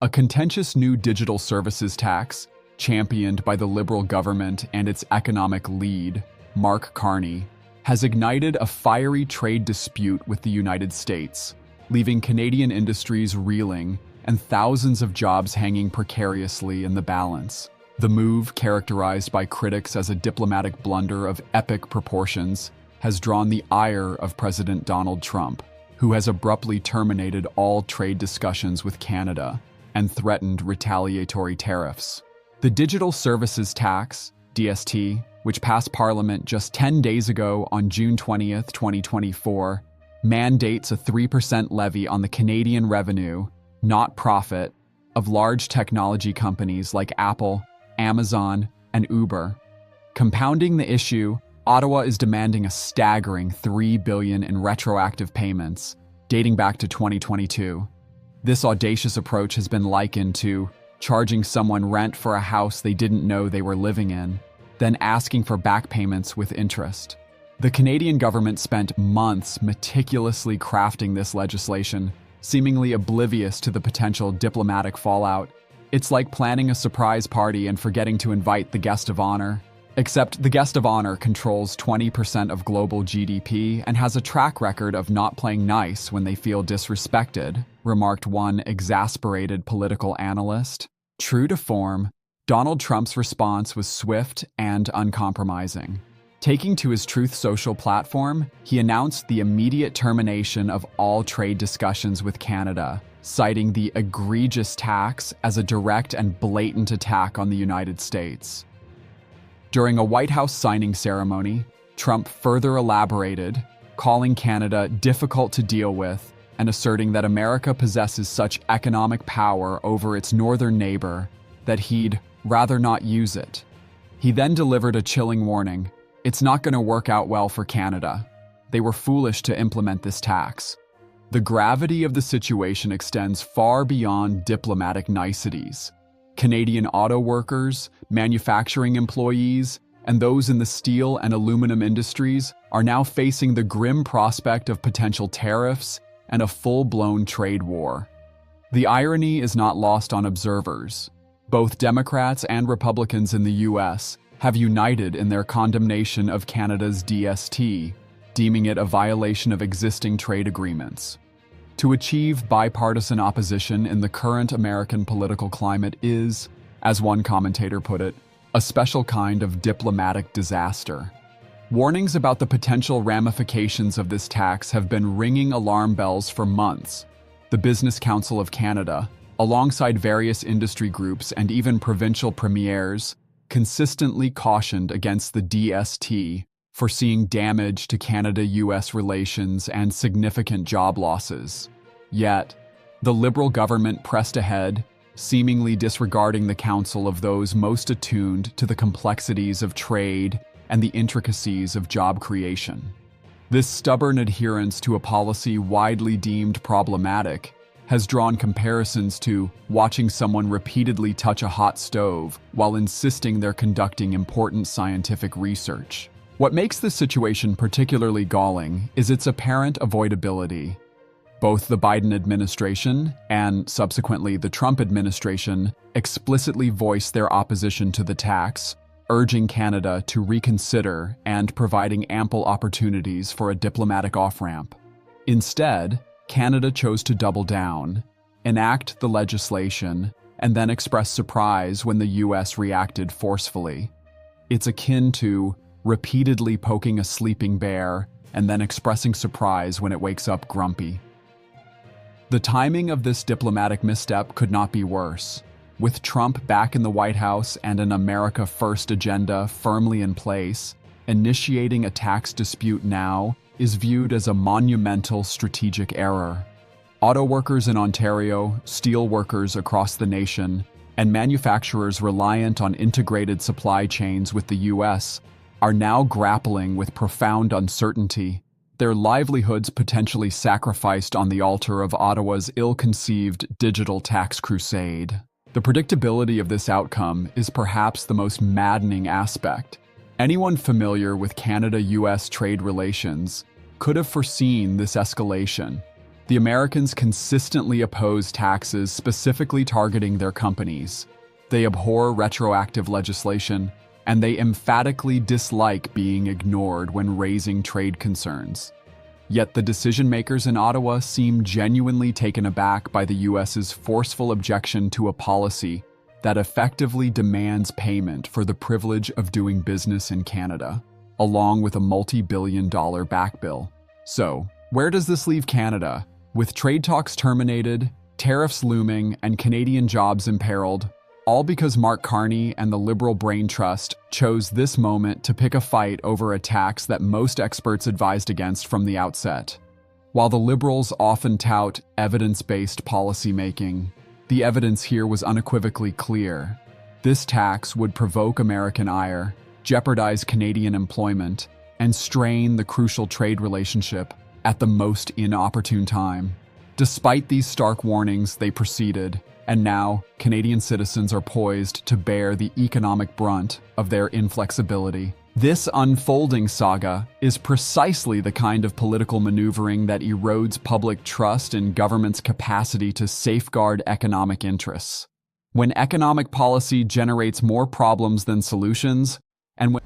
A contentious new digital services tax, championed by the Liberal government and its economic lead, Mark Carney, has ignited a fiery trade dispute with the United States, leaving Canadian industries reeling and thousands of jobs hanging precariously in the balance. The move, characterized by critics as a diplomatic blunder of epic proportions, has drawn the ire of President Donald Trump, who has abruptly terminated all trade discussions with Canada and threatened retaliatory tariffs. The Digital Services Tax, DST, which passed Parliament just 10 days ago on June 20th, 2024, mandates a 3% levy on the Canadian revenue, not profit, of large technology companies like Apple, Amazon, and Uber. Compounding the issue, Ottawa is demanding a staggering $3 billion in retroactive payments, dating back to 2022. This audacious approach has been likened to charging someone rent for a house they didn't know they were living in, then asking for back payments with interest. The Canadian government spent months meticulously crafting this legislation, seemingly oblivious to the potential diplomatic fallout. It's like planning a surprise party and forgetting to invite the guest of honor. Except the guest of honor controls 20% of global GDP and has a track record of not playing nice when they feel disrespected, remarked one exasperated political analyst. True to form, Donald Trump's response was swift and uncompromising. Taking to his Truth Social platform, he announced the immediate termination of all trade discussions with Canada, citing the egregious tax as a direct and blatant attack on the United States. During a White House signing ceremony, Trump further elaborated, calling Canada difficult to deal with and asserting that America possesses such economic power over its northern neighbor that he'd rather not use it. He then delivered a chilling warning: it's not going to work out well for Canada. They were foolish to implement this tax. The gravity of the situation extends far beyond diplomatic niceties. Canadian auto workers, manufacturing employees, and those in the steel and aluminum industries are now facing the grim prospect of potential tariffs and a full-blown trade war. The irony is not lost on observers. Both Democrats and Republicans in the U.S. have united in their condemnation of Canada's DST, deeming it a violation of existing trade agreements. To achieve bipartisan opposition in the current American political climate is, as one commentator put it, a special kind of diplomatic disaster. Warnings about the potential ramifications of this tax have been ringing alarm bells for months. The Business Council of Canada, alongside various industry groups and even provincial premiers, consistently cautioned against the DST, foreseeing damage to Canada-US relations and significant job losses. Yet, the Liberal government pressed ahead, seemingly disregarding the counsel of those most attuned to the complexities of trade and the intricacies of job creation. This stubborn adherence to a policy widely deemed problematic has drawn comparisons to watching someone repeatedly touch a hot stove while insisting they're conducting important scientific research. What makes this situation particularly galling is its apparent avoidability. Both the Biden administration and, subsequently, the Trump administration explicitly voiced their opposition to the tax, urging Canada to reconsider and providing ample opportunities for a diplomatic off-ramp. Instead, Canada chose to double down, enact the legislation, and then express surprise when the U.S. reacted forcefully. It's akin to repeatedly poking a sleeping bear and then expressing surprise when it wakes up grumpy. The timing of this diplomatic misstep could not be worse. With Trump back in the White House and an America First agenda firmly in place, initiating a tax dispute now is viewed as a monumental strategic error. Auto workers in Ontario, steel workers across the nation, and manufacturers reliant on integrated supply chains with the U.S. are now grappling with profound uncertainty, their livelihoods potentially sacrificed on the altar of Ottawa's ill-conceived digital tax crusade. The predictability of this outcome is perhaps the most maddening aspect. Anyone familiar with Canada-US trade relations could have foreseen this escalation. The Americans consistently oppose taxes specifically targeting their companies. They abhor retroactive legislation, and they emphatically dislike being ignored when raising trade concerns. Yet the decision-makers in Ottawa seem genuinely taken aback by the U.S.'s forceful objection to a policy that effectively demands payment for the privilege of doing business in Canada, along with a multi-billion-dollar back bill. So, where does this leave Canada? With trade talks terminated, tariffs looming, and Canadian jobs imperiled, all because Mark Carney and the Liberal Brain Trust chose this moment to pick a fight over a tax that most experts advised against from the outset. While the Liberals often tout evidence-based policymaking, the evidence here was unequivocally clear. This tax would provoke American ire, jeopardize Canadian employment, and strain the crucial trade relationship at the most inopportune time. Despite these stark warnings, they proceeded, and now Canadian citizens are poised to bear the economic brunt of their inflexibility. This unfolding saga is precisely the kind of political maneuvering that erodes public trust in government's capacity to safeguard economic interests. When economic policy generates more problems than solutions, and when